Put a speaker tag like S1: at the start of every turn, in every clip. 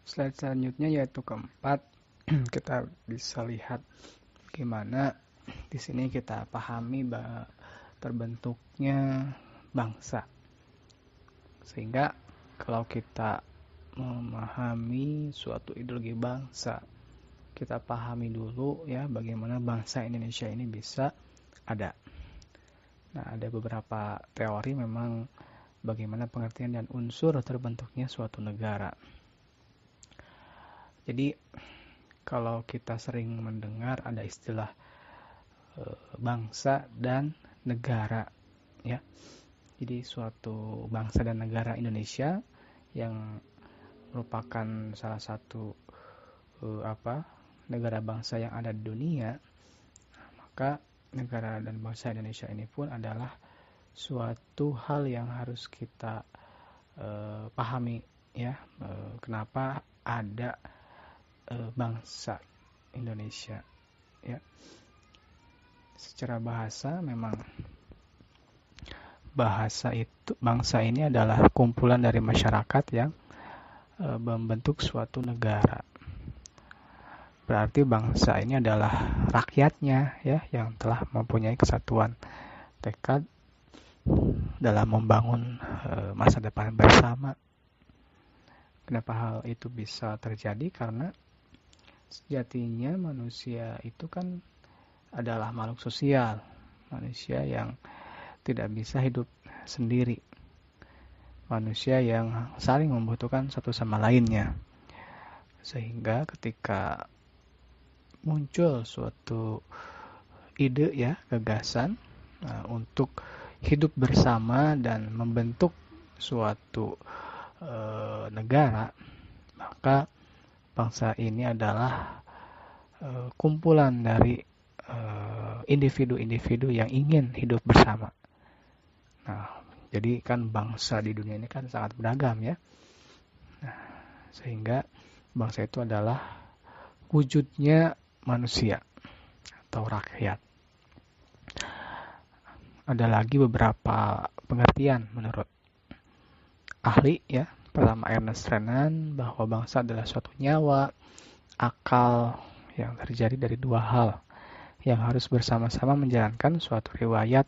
S1: Slide selanjutnya yaitu keempat, kita bisa lihat gimana di sini kita pahami terbentuknya bangsa. Sehingga kalau kita memahami suatu ideologi bangsa, kita pahami dulu ya bagaimana bangsa Indonesia ini bisa ada. Nah, ada beberapa teori memang bagaimana pengertian dan unsur terbentuknya suatu negara. Jadi kalau kita sering mendengar ada istilah bangsa dan negara ya. Jadi suatu bangsa dan negara Indonesia yang merupakan salah satu negara bangsa yang ada di dunia, maka negara dan bangsa Indonesia ini pun adalah suatu hal yang harus kita pahami ya. Kenapa ada bangsa Indonesia ya. Secara bahasa memang bangsa ini adalah kumpulan dari masyarakat yang membentuk suatu negara. Berarti bangsa ini adalah rakyatnya ya yang telah mempunyai kesatuan tekad dalam membangun masa depan bersama. Kenapa hal itu bisa terjadi? Karena sejatinya manusia itu kan adalah makhluk sosial, manusia yang tidak bisa hidup sendiri, manusia yang saling membutuhkan satu sama lainnya. Sehingga ketika muncul suatu ide ya, gagasan untuk hidup bersama dan membentuk suatu negara, maka bangsa ini adalah kumpulan dari individu-individu yang ingin hidup bersama. Nah, jadi kan bangsa di dunia ini kan sangat beragam ya. Nah, sehingga bangsa itu adalah wujudnya manusia atau rakyat. Ada lagi beberapa pengertian menurut ahli ya. Pertama Ernest Renan bahwa bangsa adalah suatu nyawa, akal yang terjadi dari dua hal yang harus bersama-sama menjalankan suatu riwayat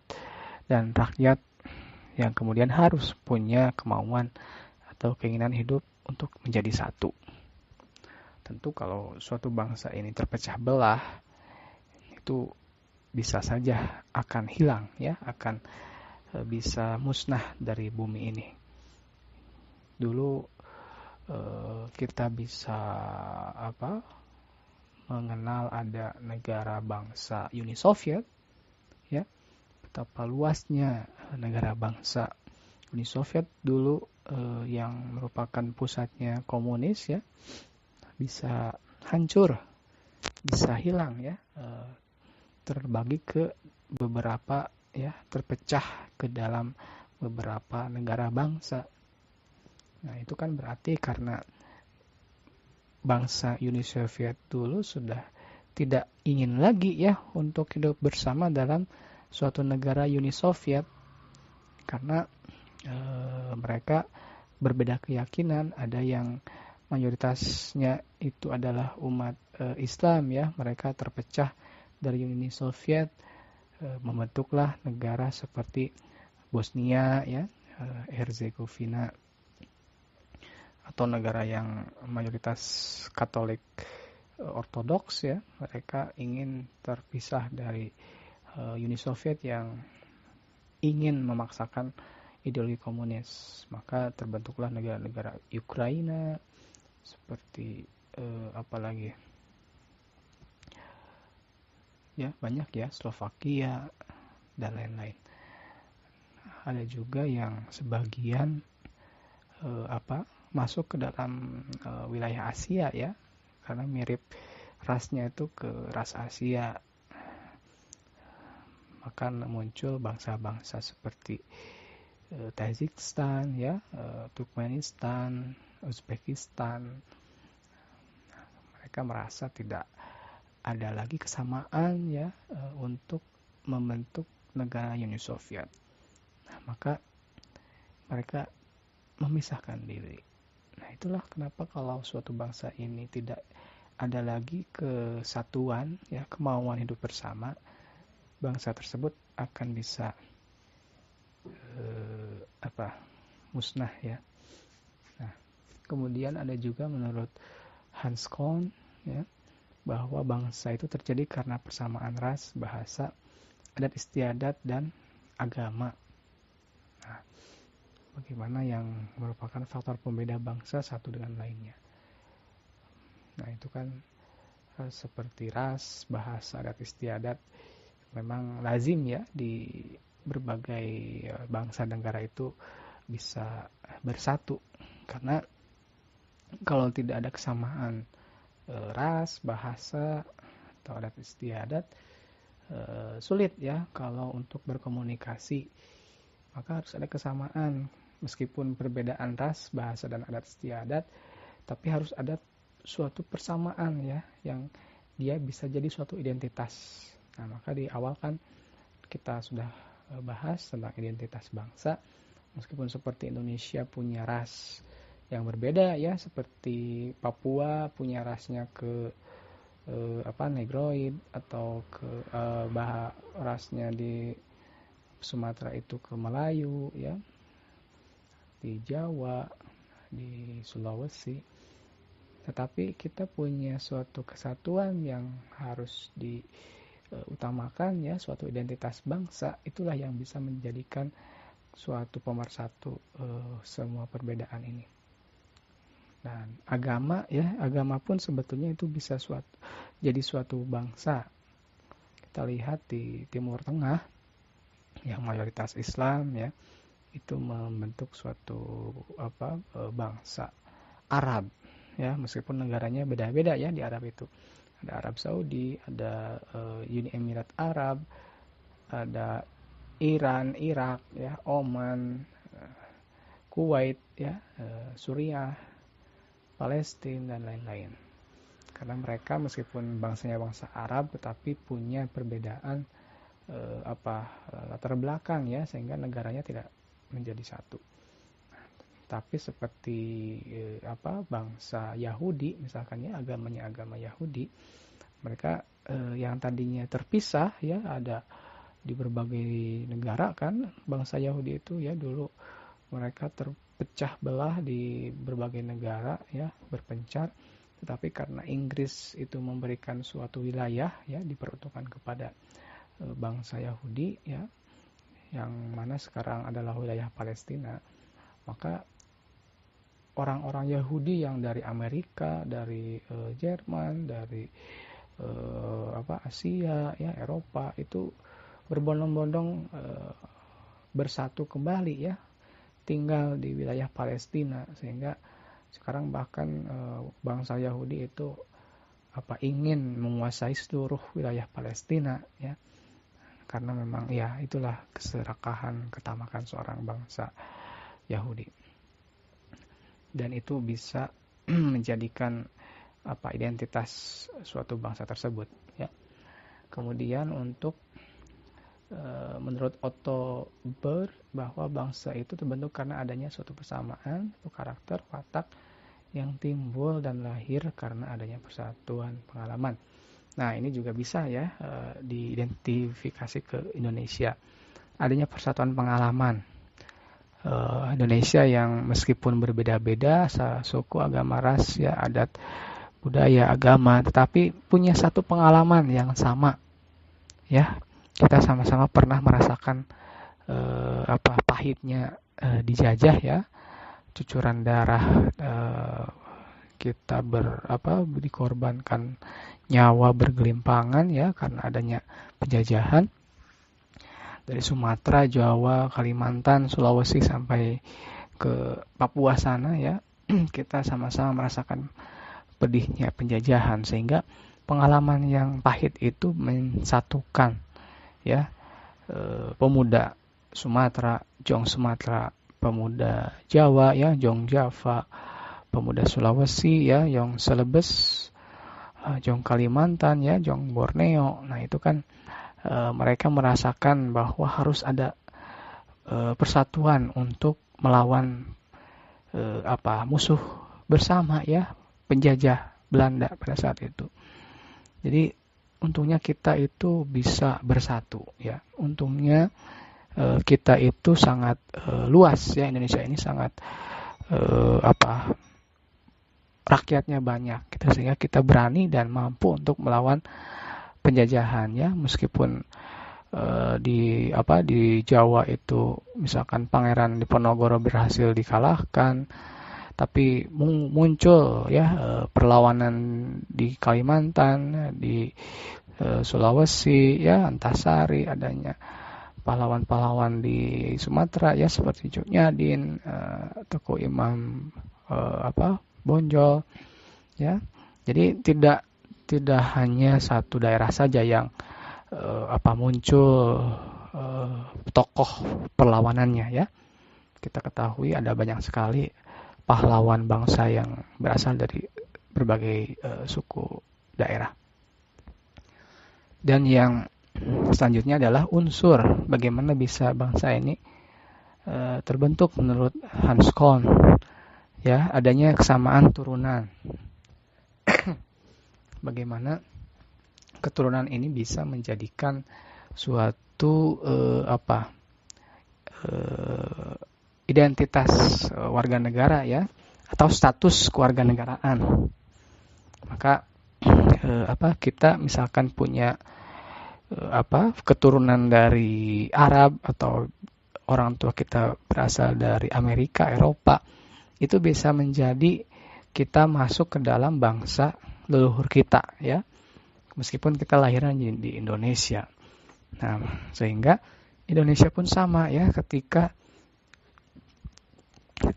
S1: dan rakyat yang kemudian harus punya kemauan atau keinginan hidup untuk menjadi satu. Tentu kalau suatu bangsa ini terpecah belah, itu bisa saja akan hilang ya, akan bisa musnah dari bumi ini. Dulu kita bisa mengenal ada negara bangsa Uni Soviet ya, betapa luasnya negara bangsa Uni Soviet dulu yang merupakan pusatnya komunis ya, bisa hancur, bisa hilang ya, terbagi ke beberapa ya, terpecah ke dalam beberapa negara bangsa. Nah, itu kan berarti karena bangsa Uni Soviet dulu sudah tidak ingin lagi ya untuk hidup bersama dalam suatu negara Uni Soviet karena mereka berbeda keyakinan. Ada yang mayoritasnya itu adalah umat Islam ya, mereka terpecah dari Uni Soviet, membentuklah negara seperti Bosnia ya, Herzegovina, atau negara yang mayoritas Katolik Ortodoks ya, mereka ingin terpisah dari Uni Soviet yang ingin memaksakan ideologi komunis. Maka terbentuklah negara-negara Ukraina, seperti apalagi ya, banyak ya, Slovakia dan lain-lain. Ada juga yang sebagian masuk ke dalam wilayah Asia ya, karena mirip rasnya itu ke ras Asia. Maka muncul bangsa-bangsa seperti Tajikistan ya, Turkmenistan, Uzbekistan. Mereka merasa tidak ada lagi kesamaan ya untuk membentuk negara Uni Soviet. Nah, maka mereka memisahkan diri. Nah, itulah kenapa kalau suatu bangsa ini tidak ada lagi kesatuan, ya, kemauan hidup bersama, bangsa tersebut akan bisa musnah, ya. Nah, kemudian ada juga menurut Hans Kohn, ya, bahwa bangsa itu terjadi karena persamaan ras, bahasa, adat istiadat, dan agama. Nah, bagaimana yang merupakan faktor pembeda bangsa satu dengan lainnya. Nah, itu kan seperti ras, bahasa, adat istiadat memang lazim, ya, di berbagai bangsa negara itu bisa bersatu, karena kalau tidak ada kesamaan ras, bahasa, atau adat istiadat, sulit, ya, kalau untuk berkomunikasi. Maka harus ada kesamaan, meskipun perbedaan ras, bahasa, dan adat istiadat, tapi harus ada suatu persamaan, ya, yang dia bisa jadi suatu identitas. Nah, maka di awal kan kita sudah bahas tentang identitas bangsa. Meskipun seperti Indonesia punya ras yang berbeda, ya, seperti Papua punya rasnya ke Negroid, atau ke rasnya di Sumatera itu ke Melayu, ya, di Jawa, di Sulawesi. Tetapi kita punya suatu kesatuan yang harus diutamakan, ya, suatu identitas bangsa. Itulah yang bisa menjadikan suatu pemersatu semua perbedaan ini. Dan agama, ya, agama pun sebetulnya itu bisa jadi suatu bangsa. Kita lihat di Timur Tengah yang mayoritas Islam, ya, itu membentuk suatu bangsa Arab, ya, meskipun negaranya beda-beda, ya, di Arab itu. Ada Arab Saudi, ada Uni Emirat Arab, ada Iran, Irak, ya, Oman, Kuwait, ya, Suriah, Palestina, dan lain-lain. Karena mereka meskipun bangsanya bangsa Arab, tetapi punya perbedaan latar belakang, ya, sehingga negaranya tidak menjadi satu. Tapi seperti bangsa Yahudi, misalkan, ya, agamanya agama Yahudi, mereka yang tadinya terpisah, ya, ada di berbagai negara, kan, bangsa Yahudi itu, ya, dulu mereka terpecah belah di berbagai negara, ya, berpencar. Tetapi karena Inggris itu memberikan suatu wilayah, ya, diperuntukkan kepada bangsa Yahudi, ya, yang mana sekarang adalah wilayah Palestina, maka orang-orang Yahudi yang dari Amerika, dari Jerman, dari Asia, ya, Eropa, itu berbondong-bondong bersatu kembali, ya, tinggal di wilayah Palestina, sehingga sekarang bahkan bangsa Yahudi itu ingin menguasai seluruh wilayah Palestina, ya, karena memang, ya, itulah keserakahan, ketamakan seorang bangsa Yahudi, dan itu bisa menjadikan identitas suatu bangsa tersebut, ya. Kemudian menurut Otto Bahr, bahwa bangsa itu terbentuk karena adanya suatu persamaan, suatu karakter, watak yang timbul dan lahir karena adanya persatuan pengalaman. Nah, ini juga bisa, ya, diidentifikasi ke Indonesia. Adanya persatuan pengalaman. Indonesia yang meskipun berbeda-beda, suku, agama, ras, ya, adat, budaya, agama, tetapi punya satu pengalaman yang sama, ya. Kita sama-sama pernah merasakan pahitnya dijajah, ya, cucuran darah, kita dikorbankan nyawa bergelimpangan, ya, karena adanya penjajahan dari Sumatera, Jawa, Kalimantan, Sulawesi sampai ke Papua sana, ya. Kita sama-sama merasakan pedihnya penjajahan, sehingga pengalaman yang pahit itu mensatukan, ya, pemuda Sumatera, Jong Sumatera, pemuda Jawa, ya, Jong Java, pemuda Sulawesi, ya, Jong Celebes, Jong Kalimantan, ya, Jong Borneo. Nah, itu kan mereka merasakan bahwa harus ada persatuan untuk melawan musuh bersama ya penjajah Belanda pada saat itu. Jadi untungnya kita itu bisa bersatu ya. Untungnya kita itu sangat luas ya, Indonesia ini sangat rakyatnya banyak gitu, sehingga kita berani dan mampu untuk melawan penjajahan ya, meskipun di Jawa itu misalkan Pangeran Diponegoro berhasil dikalahkan, tapi muncul ya perlawanan di Kalimantan, di Sulawesi ya, Antasari, adanya pahlawan-pahlawan di Sumatera ya seperti Cut Nyadin, Teku Imam Bonjol ya. Jadi tidak hanya satu daerah saja yang muncul tokoh perlawanannya ya. Kita ketahui ada banyak sekali pahlawan bangsa yang berasal dari berbagai suku daerah. Dan yang selanjutnya adalah unsur bagaimana bisa bangsa ini terbentuk menurut Hans Kohn ya, adanya kesamaan turunan. Bagaimana keturunan ini bisa menjadikan suatu identitas warga negara ya, atau status kewarganegaraan. Maka kita misalkan punya keturunan dari Arab, atau orang tua kita berasal dari Amerika, Eropa, itu bisa menjadi kita masuk ke dalam bangsa leluhur kita ya, meskipun kita lahirnya di Indonesia. Nah, sehingga Indonesia pun sama ya, ketika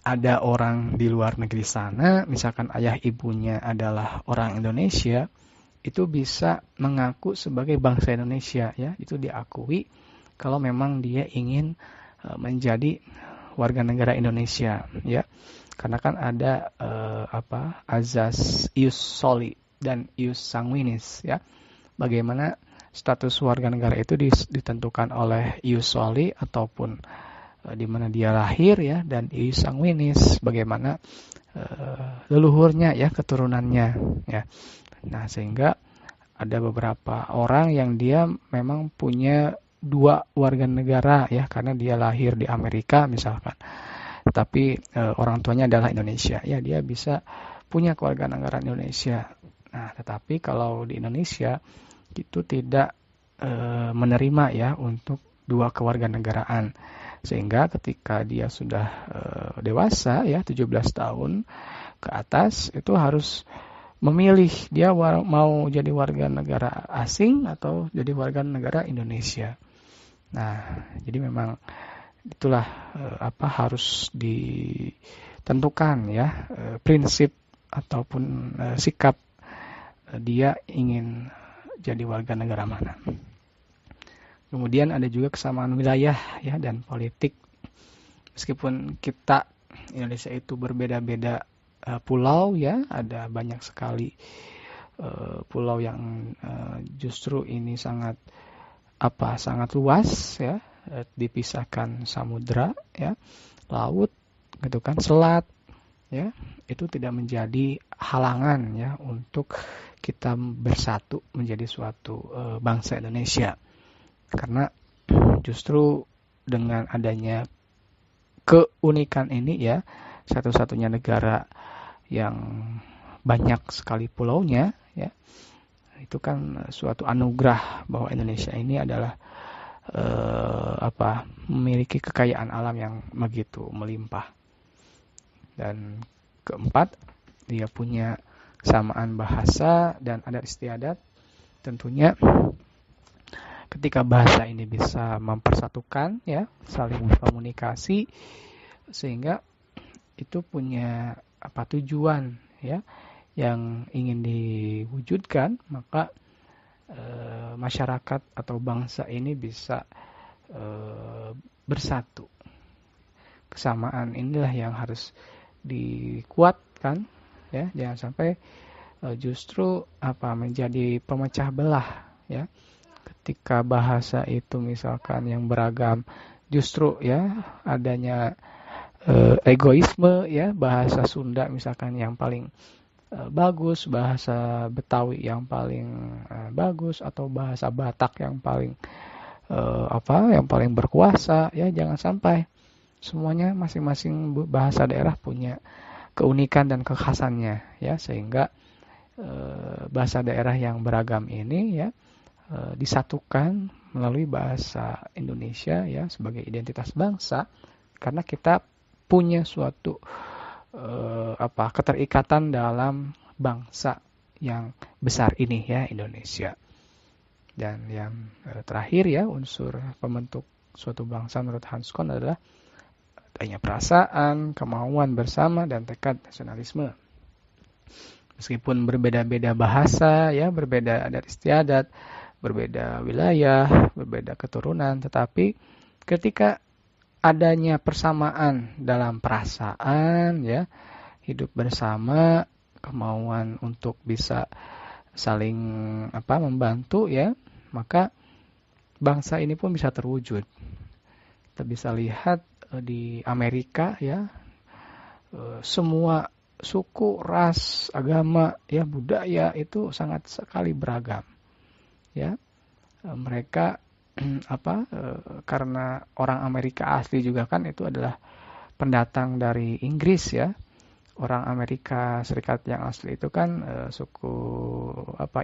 S1: ada orang di luar negeri sana, misalkan ayah ibunya adalah orang Indonesia, itu bisa mengaku sebagai bangsa Indonesia ya, itu diakui kalau memang dia ingin menjadi warga negara Indonesia ya. Karena kan ada azas ius soli dan ius sanguinis ya. Bagaimana status warga negara itu ditentukan oleh ius soli ataupun di mana dia lahir ya, dan ius sanguinis bagaimana leluhurnya ya, keturunannya ya. Nah, sehingga ada beberapa orang yang dia memang punya dua warga negara ya, karena dia lahir di Amerika misalkan, tapi orang tuanya adalah Indonesia ya, dia bisa punya kewarganegaraan Indonesia. Nah, tetapi kalau di Indonesia itu tidak menerima ya untuk dua kewarganegaraan, sehingga ketika dia sudah dewasa ya, 17 tahun ke atas, itu harus memilih dia mau jadi warga negara asing atau jadi warga negara Indonesia. Nah, jadi memang itulah harus ditentukan ya prinsip ataupun sikap dia ingin jadi warga negara mana. Kemudian ada juga kesamaan wilayah ya dan politik. Meskipun kita Indonesia itu berbeda-beda pulau ya, ada banyak sekali pulau yang justru ini sangat luas ya, dipisahkan samudra ya, laut gitu kan, selat ya, itu tidak menjadi halangan ya untuk kita bersatu menjadi suatu bangsa Indonesia. Karena justru dengan adanya keunikan ini ya, satu-satunya negara yang banyak sekali pulaunya ya, itu kan suatu anugerah bahwa Indonesia ini adalah memiliki kekayaan alam yang begitu melimpah. Dan keempat, dia punya kesamaan bahasa dan adat istiadat. Tentunya ketika bahasa ini bisa mempersatukan ya, saling berkomunikasi, sehingga itu punya tujuan ya yang ingin diwujudkan, maka masyarakat atau bangsa ini bisa bersatu. Kesamaan inilah yang harus dikuatkan ya, jangan sampai justru menjadi pemecah belah ya. Ketika bahasa itu misalkan yang beragam, justru ya adanya egoisme ya, bahasa Sunda misalkan yang paling bagus, bahasa Betawi yang paling bagus, atau bahasa Batak yang paling yang paling berkuasa ya. Jangan sampai. Semuanya masing-masing bahasa daerah punya keunikan dan kekhasannya ya, sehingga bahasa daerah yang beragam ini ya disatukan melalui bahasa Indonesia ya sebagai identitas bangsa, karena kita punya suatu keterikatan dalam bangsa yang besar ini ya, Indonesia. Dan yang terakhir ya, unsur pembentuk suatu bangsa menurut Hans Kohn adalah adanya perasaan, kemauan bersama, dan tekad nasionalisme. Meskipun berbeda-beda bahasa ya, berbeda adat istiadat, berbeda wilayah, berbeda keturunan, tetapi ketika adanya persamaan dalam perasaan ya, hidup bersama, kemauan untuk bisa saling membantu ya, maka bangsa ini pun bisa terwujud. Kita bisa lihat di Amerika ya, semua suku, ras, agama, ya budaya itu sangat sekali beragam. Ya, mereka karena orang Amerika asli juga kan itu adalah pendatang dari Inggris ya. Orang Amerika Serikat yang asli itu kan suku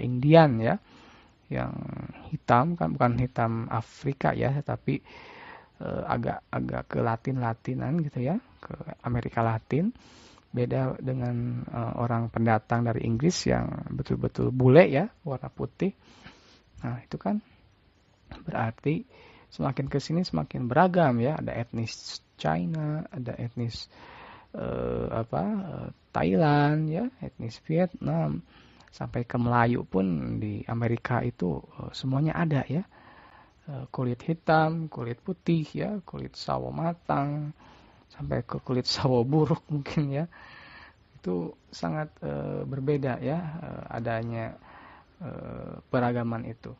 S1: Indian ya, yang hitam kan, bukan hitam Afrika ya, tapi agak ke Latin-Latinan gitu ya, ke Amerika Latin. Beda dengan orang pendatang dari Inggris yang betul-betul bule ya, warna putih. Nah, itu kan berarti semakin ke sini semakin beragam ya. Ada etnis China, ada etnis Thailand ya, etnis Vietnam, sampai ke Melayu pun di Amerika itu semuanya ada ya. Kulit hitam, kulit putih ya, kulit sawo matang, sampai ke kulit sawo buruk mungkin ya. Itu sangat berbeda ya adanya peragaman itu.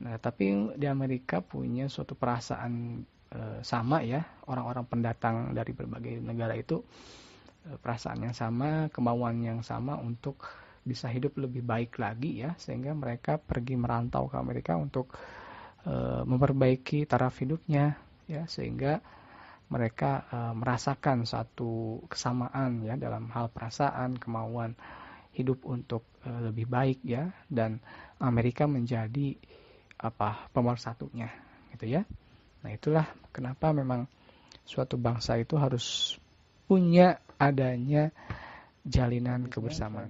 S1: Nah, tapi di Amerika punya suatu perasaan sama ya, orang-orang pendatang dari berbagai negara itu perasaan yang sama, kemauan yang sama untuk bisa hidup lebih baik lagi ya, sehingga mereka pergi merantau ke Amerika untuk memperbaiki taraf hidupnya ya, sehingga mereka merasakan satu kesamaan ya dalam hal perasaan, kemauan hidup untuk lebih baik ya, dan Amerika menjadi pemersatunya gitu ya. Nah, itulah kenapa memang suatu bangsa itu harus punya adanya jalinan kebersamaan.